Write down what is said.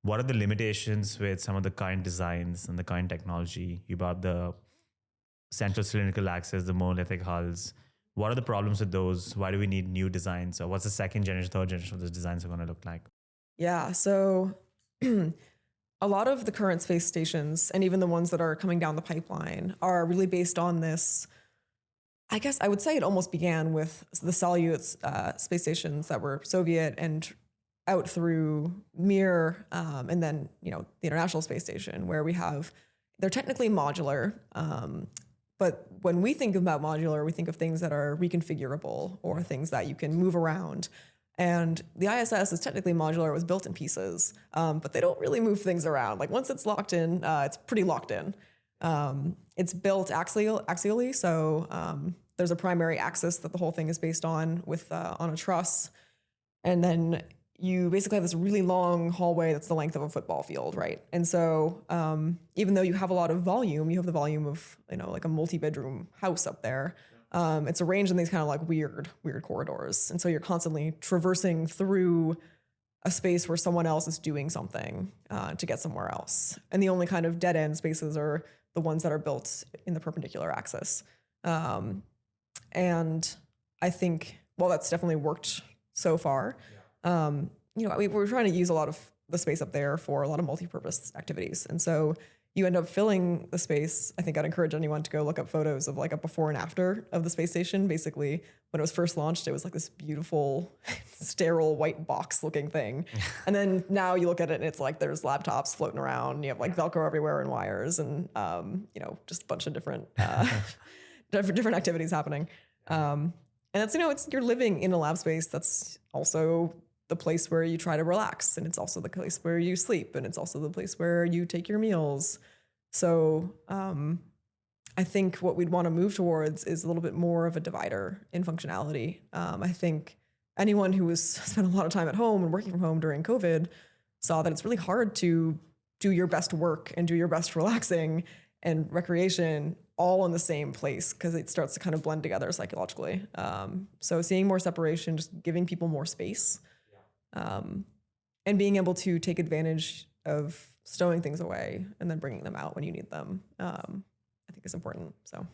what are the limitations with some of the current designs and the current technology? You brought the central cylindrical axis, the monolithic hulls. What are the problems with those? Why do we need new designs? Or what's the second generation, third generation of those designs are going to look like? Yeah, so a lot of the current space stations, and even the ones that are coming down the pipeline, are really based on this. I guess I would say it almost began with the Soyuz space stations that were Soviet and out through Mir, and then the International Space Station, where they're technically modular, but when we think about modular, we think of things that are reconfigurable or things that you can move around. And the ISS is technically modular. It was built in pieces, but they don't really move things around. Like once it's locked in, it's pretty locked in. It's built axially, so there's a primary axis that the whole thing is based on on a truss, and then you basically have this really long hallway that's the length of a football field, right? And so even though you have a lot of volume, you have the volume of like a multi-bedroom house up there. It's arranged in these kind of like weird corridors, and so you're constantly traversing through a space where someone else is doing something to get somewhere else. And the only kind of dead end spaces are the ones that are built in the perpendicular axis. And I think, well, that's definitely worked so far. We're trying to use a lot of the space up there for a lot of multi-purpose activities. And so you end up filling the space. I think I'd encourage anyone to go look up photos of like a before and after of the space station. Basically, when it was first launched, it was like this beautiful, sterile white box looking thing. And then now you look at it and it's like there's laptops floating around. You have like Velcro everywhere and wires and, just a bunch of different different activities happening. And that's, you're living in a lab space that's also the place where you try to relax, and it's also the place where you sleep, and it's also the place where you take your meals. So I think what we'd want to move towards is a little bit more of a divider in functionality. I think anyone who was spent a lot of time at home and working from home during COVID saw that it's really hard to do your best work and do your best relaxing and recreation all in the same place, because it starts to kind of blend together psychologically. So seeing more separation, just giving people more space, and being able to take advantage of stowing things away and then bringing them out when you need them, I think is important. So.